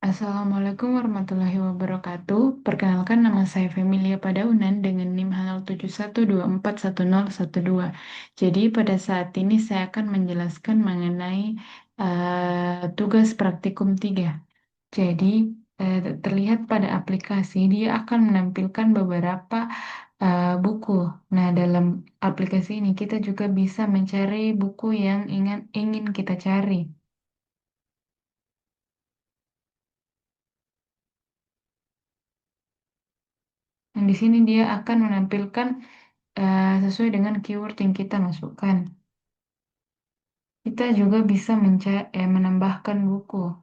Assalamualaikum warahmatullahi wabarakatuh. Perkenalkan nama saya Femilia Padaunan dengan NIM 0712410102. Jadi pada saat ini saya akan menjelaskan mengenai tugas praktikum 3. Jadi terlihat pada aplikasi dia akan menampilkan beberapa buku. Nah, dalam aplikasi ini kita juga bisa mencari buku yang ingin kita cari. Dan di sini dia akan menampilkan sesuai dengan keyword yang kita masukkan. Kita juga bisa menambahkan buku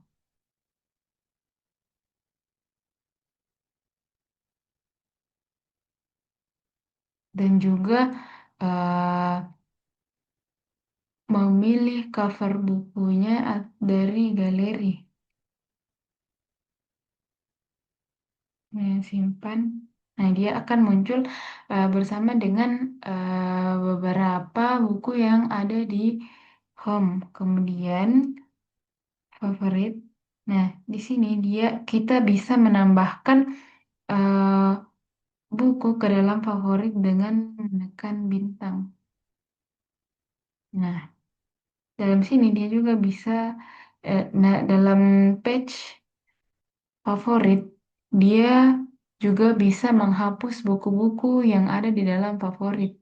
dan juga eh, memilih cover bukunya dari galeri. Nah, simpan. Nah, dia akan muncul bersama dengan beberapa buku yang ada di home. Kemudian favorit. Nah, di sini kita bisa menambahkan eh, buku ke dalam favorit dengan menekan bintang. Nah, dalam sini dia juga bisa, nah, dalam page favorit, dia juga bisa menghapus buku-buku yang ada di dalam favorit.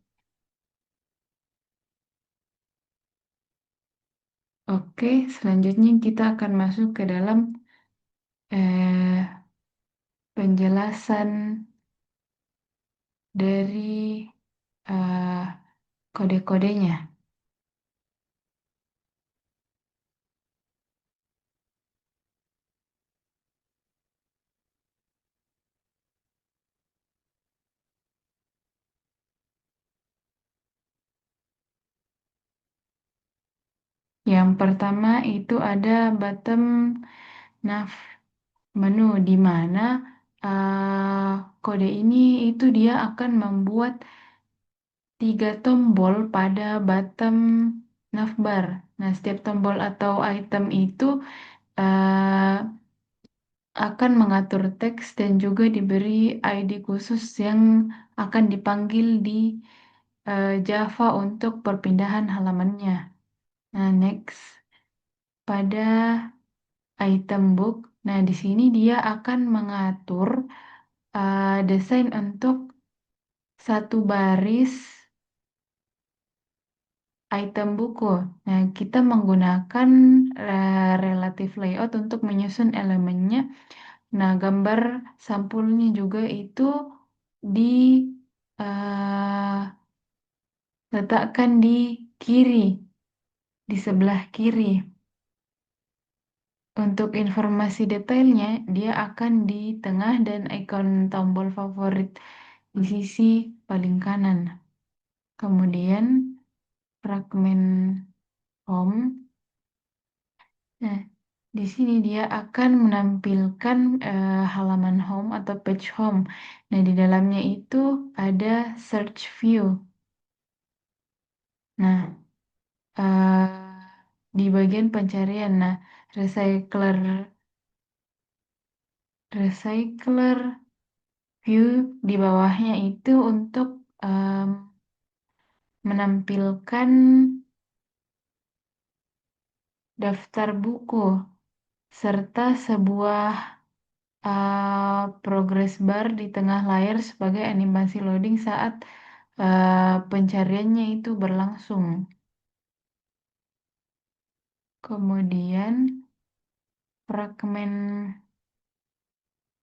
Oke, selanjutnya kita akan masuk ke dalam eh, penjelasan dari eh, kode-kodenya. Yang pertama itu ada bottom nav menu di mana kode ini itu dia akan membuat 3 tombol pada bottom navbar. Nah, setiap tombol atau item itu eh, akan mengatur teks dan juga diberi ID khusus yang akan dipanggil di Java untuk perpindahan halamannya. Nah, next pada item book. Nah, di sini dia akan mengatur desain untuk satu baris item buku. Nah, kita menggunakan relative layout untuk menyusun elemennya. Nah, gambar sampulnya juga itu diletakkan di kiri, di sebelah kiri. Untuk informasi detailnya, dia akan di tengah dan ikon tombol favorit di sisi paling kanan. Kemudian fragmen home. Nah, di sini dia akan menampilkan halaman home atau page home. Nah, di dalamnya itu ada search view. Nah, di bagian pencarian, nah, recycler recycler view di bawahnya itu untuk em, menampilkan daftar buku serta sebuah progress bar di tengah layar sebagai animasi loading saat pencariannya itu berlangsung. Kemudian fragmen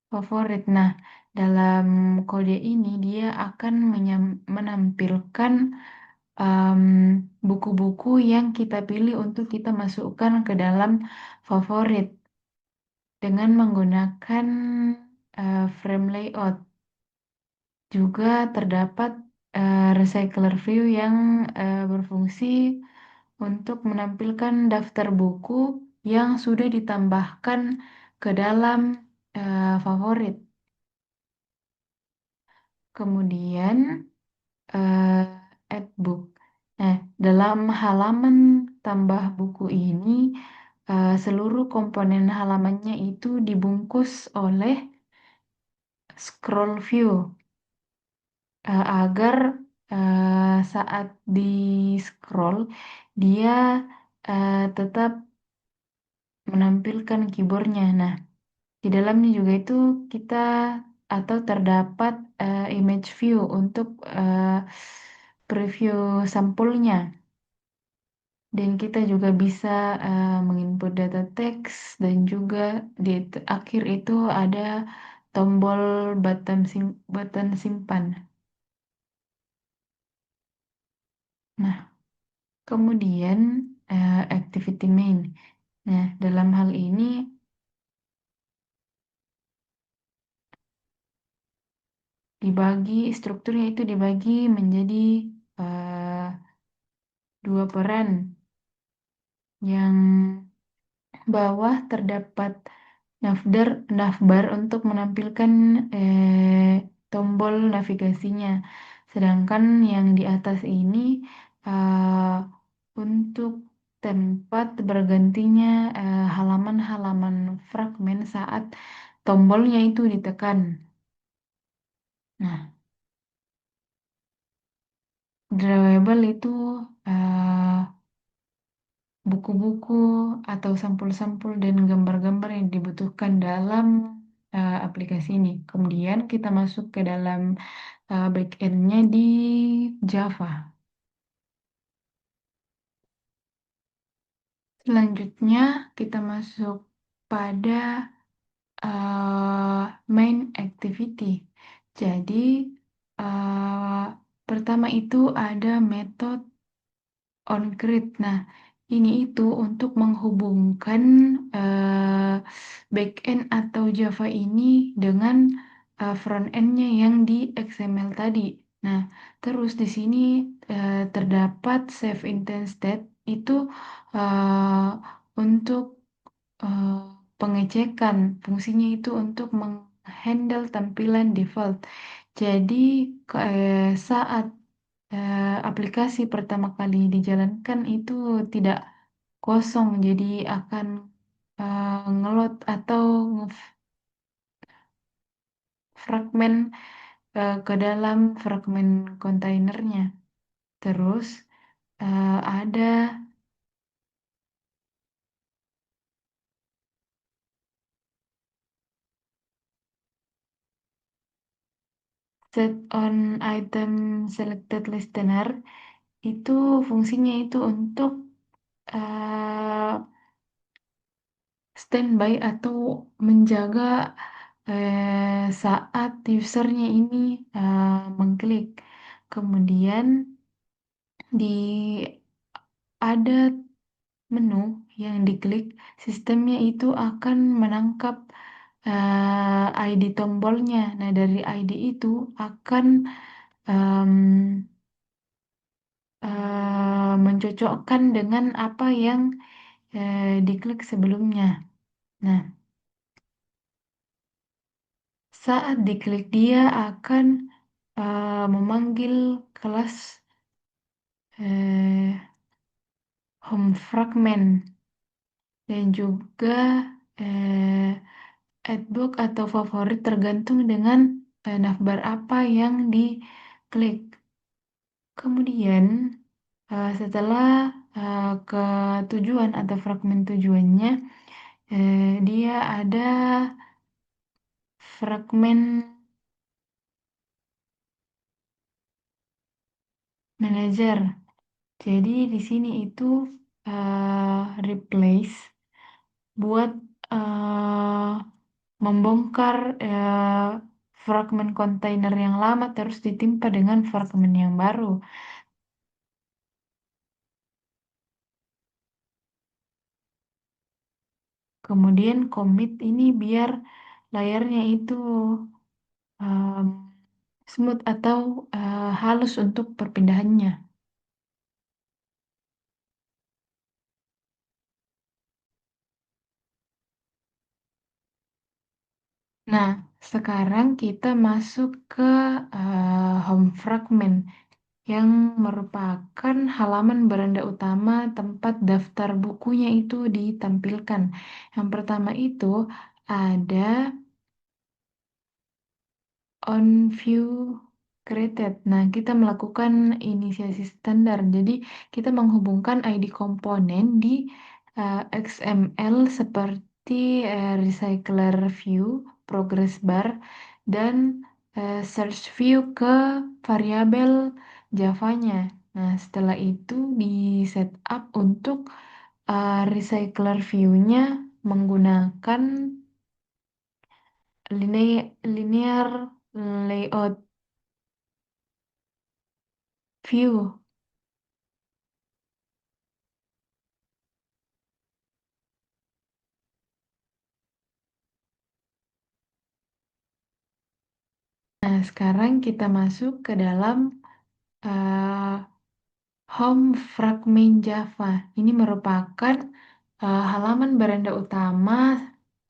favorit. Nah, dalam kode ini dia akan menampilkan em, buku-buku yang kita pilih untuk kita masukkan ke dalam favorit dengan menggunakan frame layout. Juga terdapat recycler view yang berfungsi untuk menampilkan daftar buku yang sudah ditambahkan ke dalam favorit. Kemudian eh, add book. Nah, dalam halaman tambah buku ini seluruh komponen halamannya itu dibungkus oleh scroll view, agar saat di scroll dia tetap menampilkan keyboardnya. Nah, di dalamnya juga itu kita atau terdapat image view untuk preview sampulnya. Dan kita juga bisa menginput data teks dan juga di akhir itu ada tombol button simpan. Nah, kemudian activity main. Nah, dalam hal ini strukturnya itu dibagi menjadi eh, dua peran. Yang bawah terdapat navbar untuk menampilkan tombol navigasinya. Sedangkan yang di atas ini eh, untuk tempat bergantinya halaman-halaman fragmen saat tombolnya itu ditekan. Nah, drawable itu eh, buku-buku atau sampul-sampul dan gambar-gambar yang dibutuhkan dalam aplikasi ini. Kemudian kita masuk ke dalam backend-nya di Java. Selanjutnya kita masuk pada main activity. Jadi eh, pertama itu ada metode on-grid. Nah, ini itu untuk menghubungkan eh, backend atau Java ini dengan front-end-nya yang di XML tadi. Nah, terus di sini terdapat save intent state itu eh, untuk eh, pengecekan. Fungsinya itu untuk menghandle tampilan default. Jadi saat aplikasi pertama kali dijalankan itu tidak kosong, jadi akan ngeload atau fragmen ke dalam fragmen kontainernya. Terus ada set on item selected listener, itu fungsinya itu untuk eh, standby atau menjaga saat usernya ini mengklik. Kemudian di ada menu yang diklik, sistemnya itu akan menangkap ID tombolnya. Nah, dari ID itu akan em, mencocokkan dengan apa yang diklik sebelumnya. Nah, saat diklik dia akan memanggil kelas eh, home fragment dan juga eh, adblock atau favorit tergantung dengan navbar apa yang diklik. Kemudian setelah ke tujuan atau fragmen tujuannya, dia ada fragmen manager. Jadi di sini itu replace buat eh, membongkar fragmen kontainer yang lama terus ditimpa dengan fragmen yang baru. Kemudian commit ini biar layarnya itu em, smooth atau halus untuk perpindahannya. Nah, sekarang kita masuk ke home fragment. yang merupakan halaman beranda utama tempat daftar bukunya itu ditampilkan. Yang pertama itu ada on view created. Nah, kita melakukan inisiasi standar. Jadi, kita menghubungkan ID komponen di XML seperti recycler view, progress bar, dan search view ke variabel Java-nya. Nah, setelah itu di setup untuk recycler view-nya menggunakan linear layout view. Nah, sekarang kita masuk ke dalam eh, home fragment Java. Ini merupakan halaman beranda utama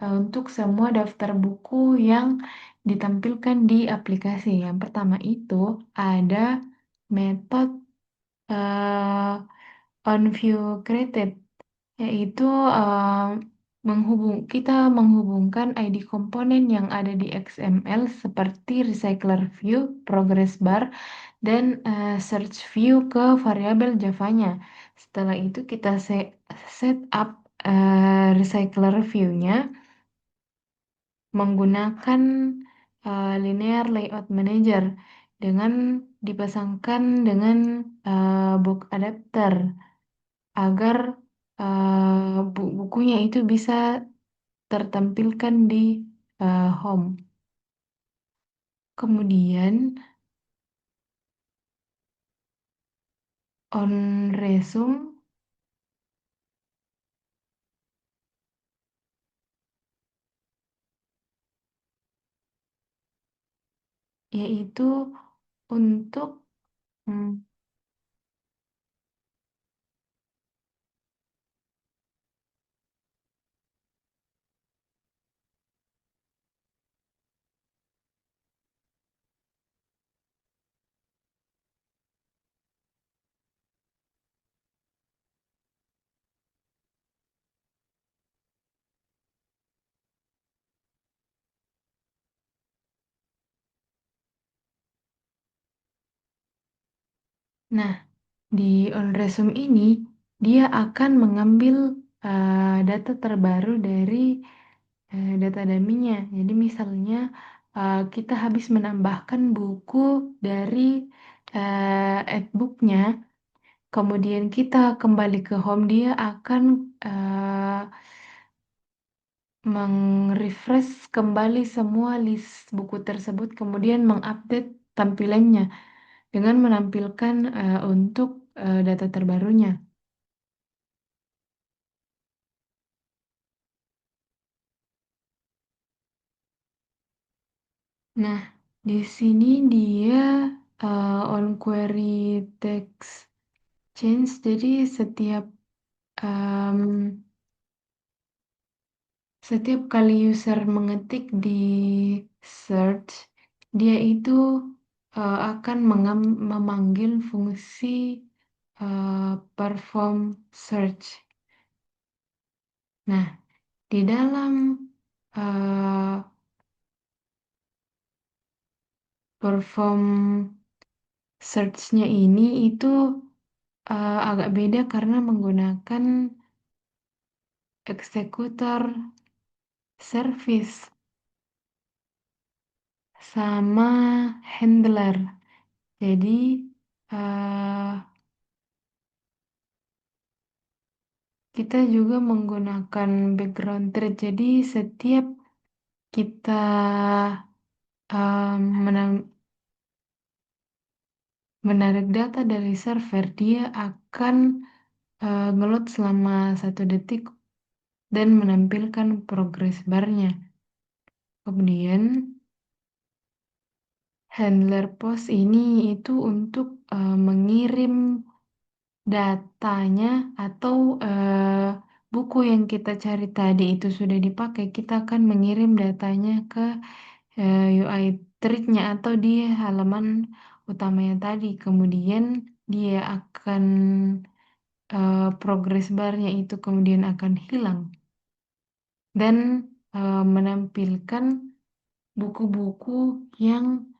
untuk semua daftar buku yang ditampilkan di aplikasi. Yang pertama itu ada metode onViewCreated, yaitu kita menghubungkan ID komponen yang ada di XML seperti recycler view, progress bar, dan search view ke variabel Java-nya. Setelah itu kita set up recycler view-nya menggunakan linear layout manager dengan dipasangkan dengan book adapter agar bukunya itu bisa tertampilkan di home. Kemudian on resume yaitu untuk hmm, nah, di on resume ini dia akan mengambil data terbaru dari data dummy-nya. Jadi misalnya kita habis menambahkan buku dari artbook-nya, kemudian kita kembali ke home, dia akan refresh kembali semua list buku tersebut, kemudian mengupdate tampilannya dengan menampilkan untuk data terbarunya. Nah, di sini dia on query text change, jadi em, setiap kali user mengetik di search, dia itu akan memanggil fungsi perform search. Nah, di dalam eh, perform search-nya ini itu agak beda karena menggunakan eksekutor service sama handler. Jadi eh, kita juga menggunakan background thread. Jadi setiap kita menarik data dari server, dia akan ngeload selama 1 detik dan menampilkan progress barnya. Kemudian handler post ini itu untuk mengirim datanya atau buku yang kita cari tadi itu sudah dipakai, kita akan mengirim datanya ke UI thread-nya atau di halaman utamanya tadi. Kemudian dia akan progress barnya itu kemudian akan hilang dan menampilkan buku-buku yang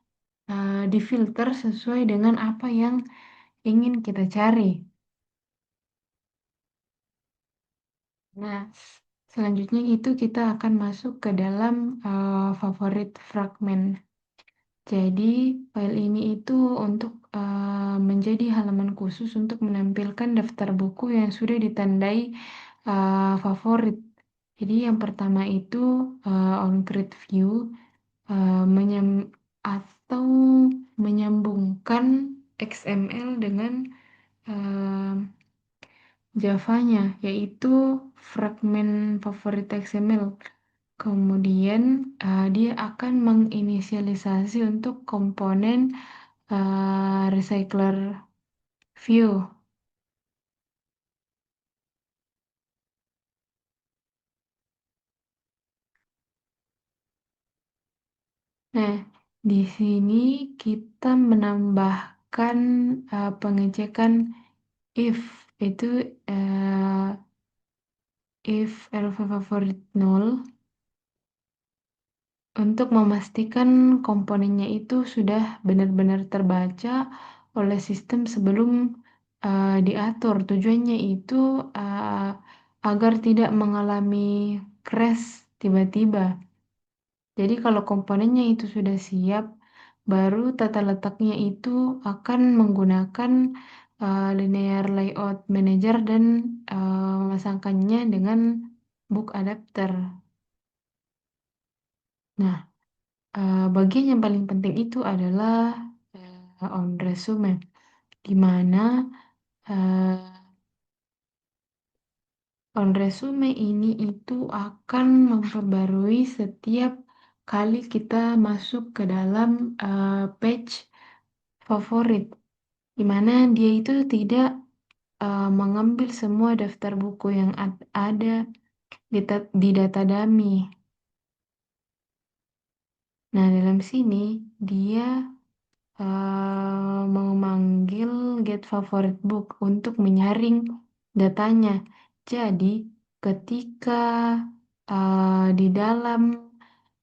difilter sesuai dengan apa yang ingin kita cari. Nah, selanjutnya itu kita akan masuk ke dalam favorit fragmen. Jadi, file ini itu untuk menjadi halaman khusus untuk menampilkan daftar buku yang sudah ditandai favorit. Jadi, yang pertama itu on create view atau menyambungkan XML dengan eh, Java-nya, yaitu fragmen favorit XML. Kemudian dia akan menginisialisasi untuk komponen recycler view. Nah, di sini kita menambahkan pengecekan if itu if elf favorit nol untuk memastikan komponennya itu sudah benar-benar terbaca oleh sistem sebelum diatur. Tujuannya itu uh, agar tidak mengalami crash tiba-tiba. Jadi kalau komponennya itu sudah siap, baru tata letaknya itu akan menggunakan linear layout manager dan memasangkannya dengan book adapter. Nah, bagian yang paling penting itu adalah on resume, di mana eh, on resume ini itu akan memperbarui setiap kali kita masuk ke dalam page favorit, di mana dia itu tidak mengambil semua daftar buku yang ada di data dummy. Nah, dalam sini dia memanggil get favorite book untuk menyaring datanya. Jadi, ketika di dalam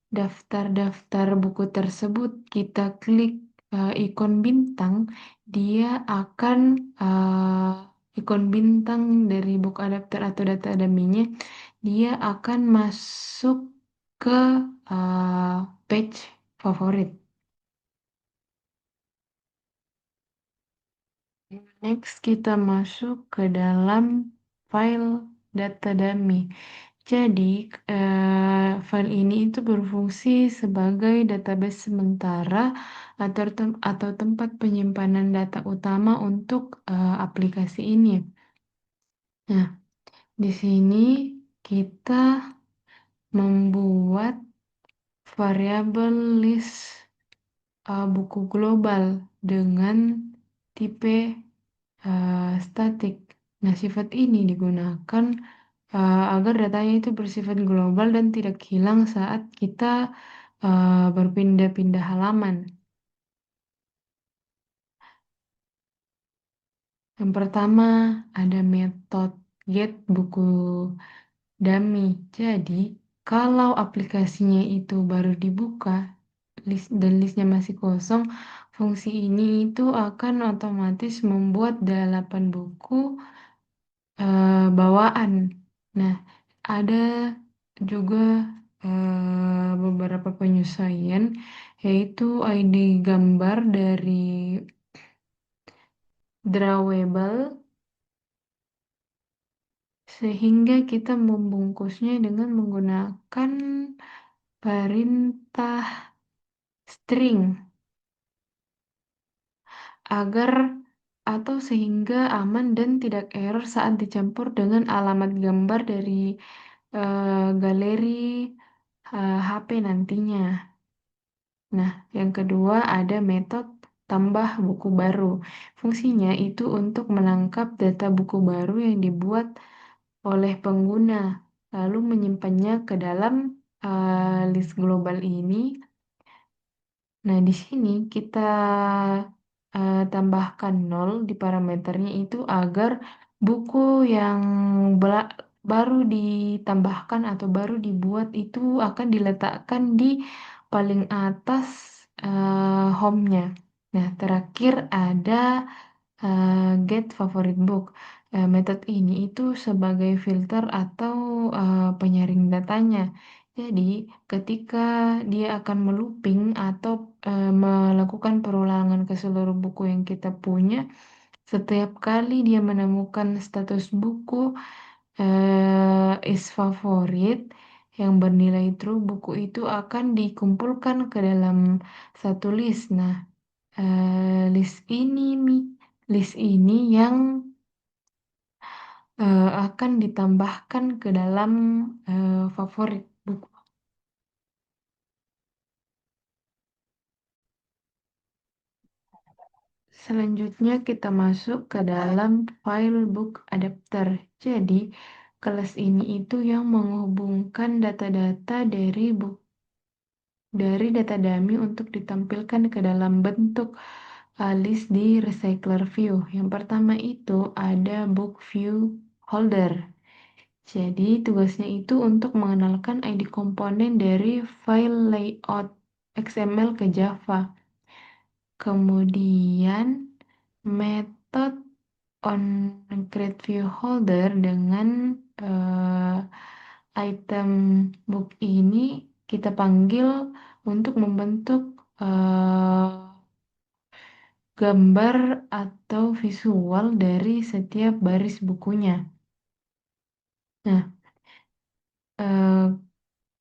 daftar-daftar buku tersebut kita klik ikon bintang, dia akan ikon bintang dari book adapter atau data dummy-nya, dia akan masuk ke page favorit. Next, kita masuk ke dalam file data dummy. Jadi, file ini itu berfungsi sebagai database sementara atau tempat penyimpanan data utama untuk aplikasi ini. Nah, di sini kita membuat variabel list buku global dengan tipe statik. Nah, sifat ini digunakan agar datanya itu bersifat global dan tidak hilang saat kita berpindah-pindah halaman. Yang pertama ada metode get buku dummy. Jadi, kalau aplikasinya itu baru dibuka dan listnya masih kosong, fungsi ini itu akan otomatis membuat 8 buku bawaan. Nah, ada juga beberapa penyesuaian, yaitu ID gambar dari drawable, sehingga kita membungkusnya dengan menggunakan perintah string agar atau sehingga aman dan tidak error saat dicampur dengan alamat gambar dari galeri HP nantinya. Nah, yang kedua ada metode tambah buku baru. Fungsinya itu untuk menangkap data buku baru yang dibuat oleh pengguna, lalu menyimpannya ke dalam list global ini. Nah, di sini kita tambahkan 0 di parameternya itu agar buku yang baru ditambahkan atau baru dibuat itu akan diletakkan di paling atas home-nya. Nah, terakhir ada get favorite book. Metode ini itu sebagai filter atau penyaring datanya. Jadi, ketika dia akan melooping atau melakukan perulangan ke seluruh buku yang kita punya, setiap kali dia menemukan status buku is favorit yang bernilai true, buku itu akan dikumpulkan ke dalam satu list. Nah, list ini yang akan ditambahkan ke dalam favorit buku. Selanjutnya kita masuk ke dalam file book adapter. Jadi, kelas ini itu yang menghubungkan data-data dari data dummy untuk ditampilkan ke dalam bentuk list di recycler view. Yang pertama itu ada book view holder. Jadi, tugasnya itu untuk mengenalkan ID komponen dari file layout XML ke Java. Kemudian, metode on create view holder dengan item book ini kita panggil untuk membentuk gambar atau visual dari setiap baris bukunya. Nah, eh,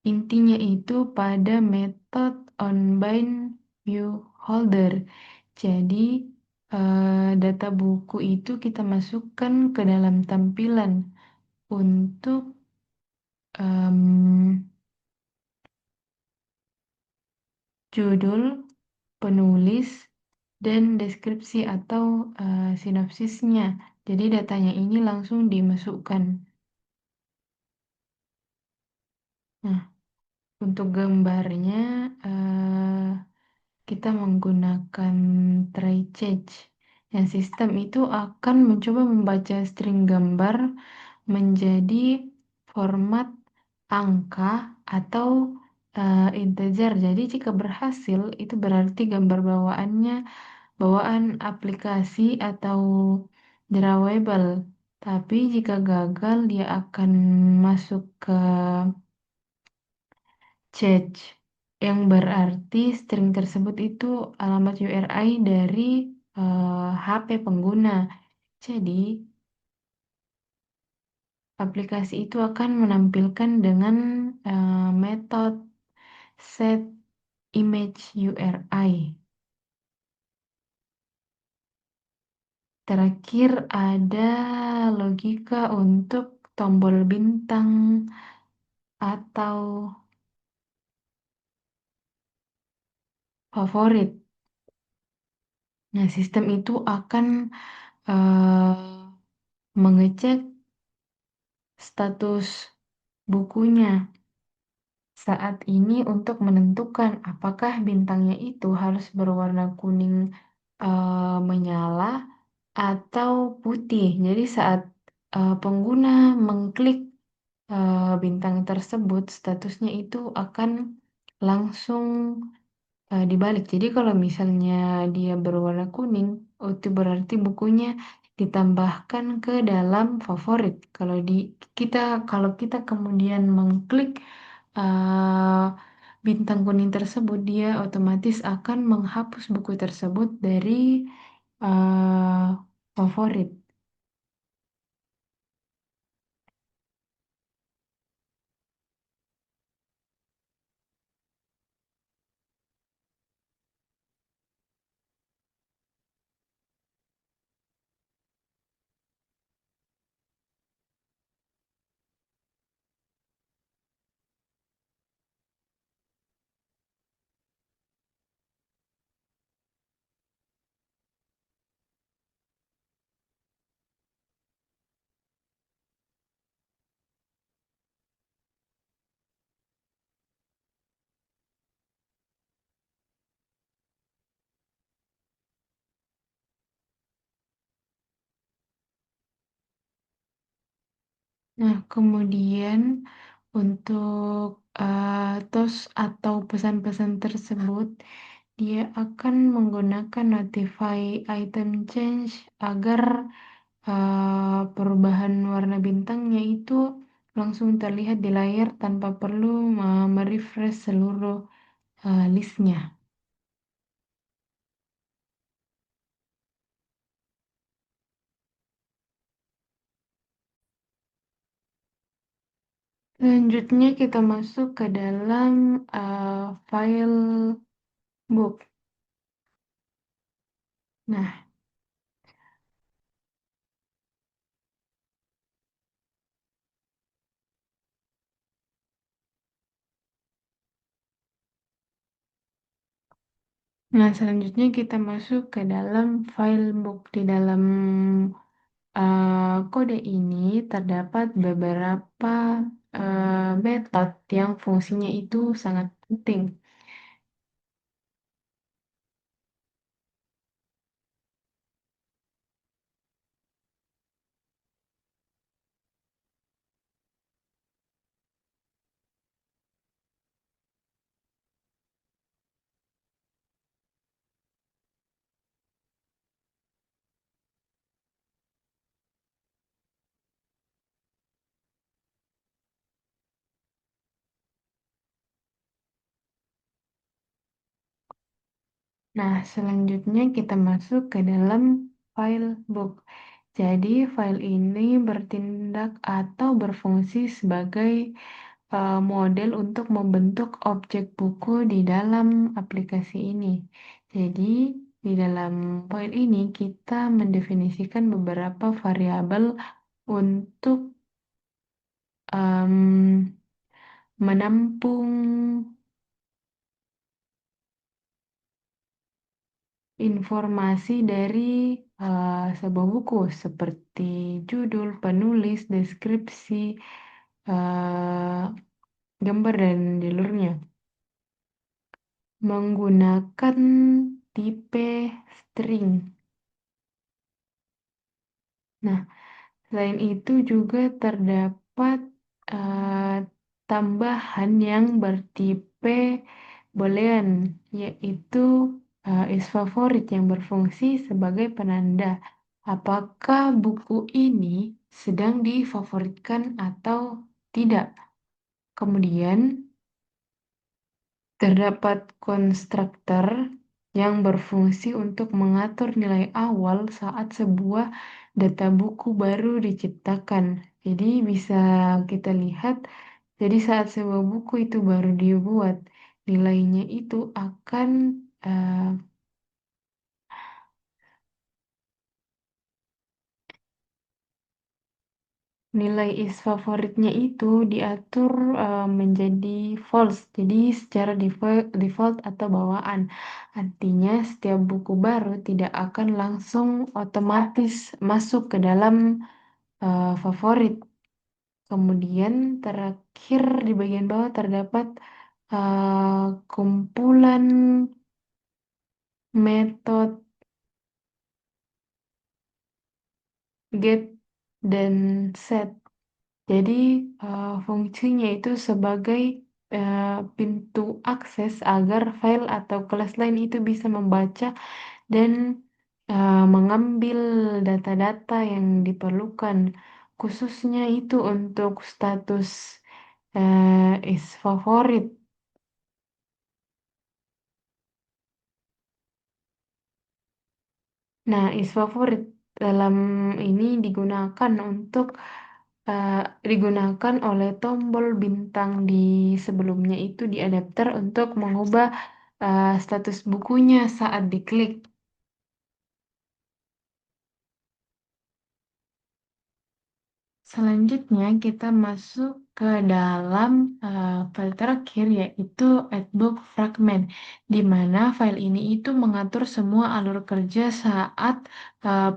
intinya itu pada metode onBind view holder. Jadi, data buku itu kita masukkan ke dalam tampilan untuk em, judul, penulis, dan deskripsi atau sinopsisnya. Jadi datanya ini langsung dimasukkan. Nah, untuk gambarnya kita menggunakan try catch. Yang sistem itu akan mencoba membaca string gambar menjadi format angka atau integer. Jadi jika berhasil itu berarti gambar bawaan aplikasi atau drawable. Tapi jika gagal dia akan masuk ke Change, yang berarti string tersebut itu alamat URI dari HP pengguna. Jadi, aplikasi itu akan menampilkan dengan metode set image URI. Terakhir ada logika untuk tombol bintang atau favorit. Nah, sistem itu akan mengecek status bukunya saat ini untuk menentukan apakah bintangnya itu harus berwarna kuning menyala atau putih. Jadi saat pengguna mengklik bintang tersebut, statusnya itu akan langsung dibalik. Jadi kalau misalnya dia berwarna kuning, oh, itu berarti bukunya ditambahkan ke dalam favorit. Kita kalau kita kemudian mengklik uh, bintang kuning tersebut, dia otomatis akan menghapus buku tersebut dari uh, favorit. Nah, kemudian untuk tos atau pesan-pesan tersebut, dia akan menggunakan notify item change agar perubahan warna bintangnya itu langsung terlihat di layar tanpa perlu merefresh seluruh listnya. Selanjutnya kita masuk ke dalam file book. Nah, selanjutnya kita masuk ke dalam file book. Di dalam kode ini terdapat beberapa metode yang fungsinya itu sangat penting. Nah, selanjutnya kita masuk ke dalam file book. Jadi, file ini bertindak atau berfungsi sebagai model untuk membentuk objek buku di dalam aplikasi ini. Jadi, di dalam file ini kita mendefinisikan beberapa variabel untuk em, menampung informasi dari sebuah buku seperti judul, penulis, deskripsi, eh, gambar, dan jalurnya menggunakan tipe string. Nah, selain itu juga terdapat eh, tambahan yang bertipe boolean, yaitu is favorit yang berfungsi sebagai penanda apakah buku ini sedang difavoritkan atau tidak. Kemudian terdapat konstruktor yang berfungsi untuk mengatur nilai awal saat sebuah data buku baru diciptakan. Jadi bisa kita lihat, jadi saat sebuah buku itu baru dibuat, nilainya itu akan eh, nilai is favoritnya itu diatur menjadi false. Jadi secara default atau bawaan. Artinya setiap buku baru tidak akan langsung otomatis masuk ke dalam favorit. Kemudian terakhir di bagian bawah terdapat kumpulan metode get dan set. Jadi fungsinya itu sebagai eh, pintu akses agar file atau kelas lain itu bisa membaca dan mengambil data-data yang diperlukan, khususnya itu untuk status is favorit. Nah, is favorit dalam ini digunakan untuk eh, digunakan oleh tombol bintang di sebelumnya itu di adapter untuk mengubah status bukunya saat diklik. Selanjutnya kita masuk ke dalam file terakhir yaitu Adbook Fragment, di mana file ini itu mengatur semua alur kerja saat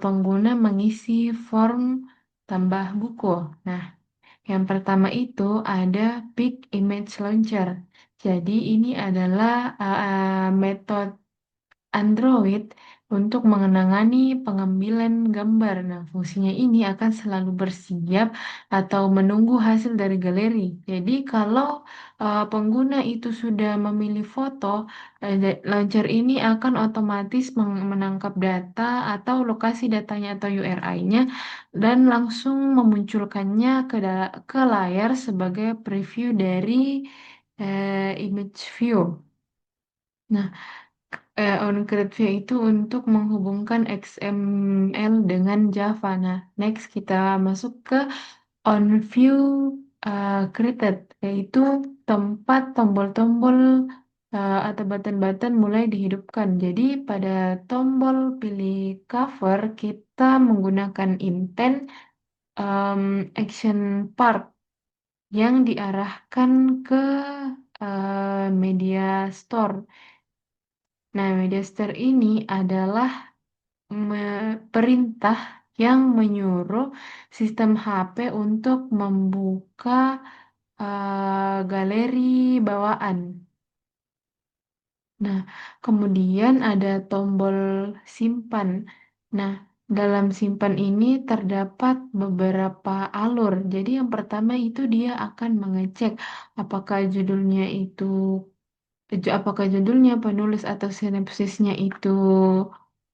pengguna mengisi form tambah buku. Nah, yang pertama itu ada Pick Image Launcher. Jadi ini adalah metode Android untuk mengenangani pengambilan gambar. Nah, fungsinya ini akan selalu bersiap atau menunggu hasil dari galeri. Jadi, kalau pengguna itu sudah memilih foto, launcher ini akan otomatis menangkap data atau lokasi datanya atau URI-nya dan langsung memunculkannya ke layar sebagai preview dari image view. Nah, on-create view itu untuk menghubungkan XML dengan Java. Nah, next kita masuk ke on-view created, yaitu tempat tombol-tombol atau button-button mulai dihidupkan. Jadi, pada tombol pilih cover, kita menggunakan intent um, action part yang diarahkan ke media store. Nah, media store ini adalah perintah yang menyuruh sistem HP untuk membuka galeri bawaan. Nah, kemudian ada tombol simpan. Nah, dalam simpan ini terdapat beberapa alur. Jadi yang pertama itu dia akan mengecek apakah judulnya itu apakah judulnya, penulis atau sinopsisnya itu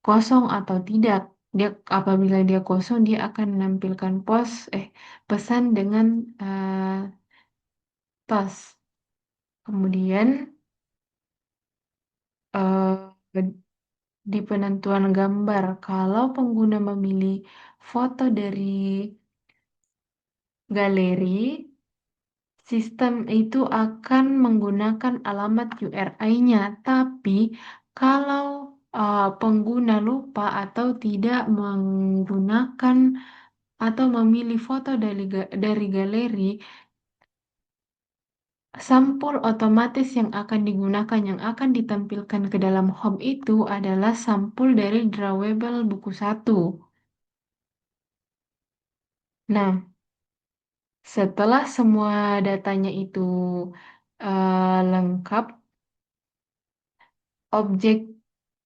kosong atau tidak. Dia apabila dia kosong, dia akan menampilkan pesan dengan tas. Kemudian di penentuan gambar, kalau pengguna memilih foto dari galeri, sistem itu akan menggunakan alamat URI-nya, tapi kalau pengguna lupa atau tidak menggunakan atau memilih foto dari galeri, sampul otomatis yang akan digunakan, yang akan ditampilkan ke dalam home itu adalah sampul dari drawable buku satu. Nah, setelah semua datanya itu lengkap, objek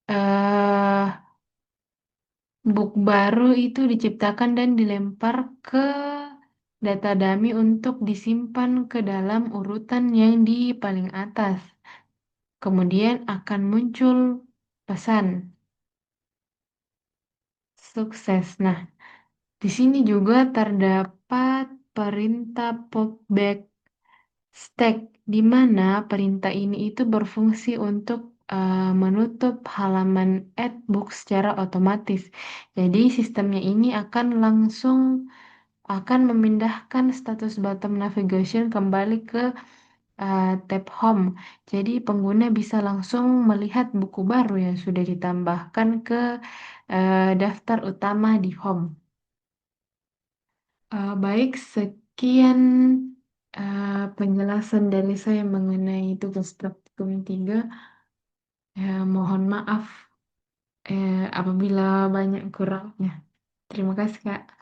eh book baru itu diciptakan dan dilempar ke data dummy untuk disimpan ke dalam urutan yang di paling atas. Kemudian akan muncul pesan sukses. Nah, di sini juga terdapat perintah popback stack, di mana perintah ini itu berfungsi untuk menutup halaman Adbook secara otomatis. Jadi sistemnya ini akan memindahkan status bottom navigation kembali ke tab home. Jadi pengguna bisa langsung melihat buku baru yang sudah ditambahkan ke daftar utama di home. Baik, sekian penjelasan dari saya mengenai tugas praktikum 3. Mohon maaf apabila banyak kurangnya. Terima kasih, Kak.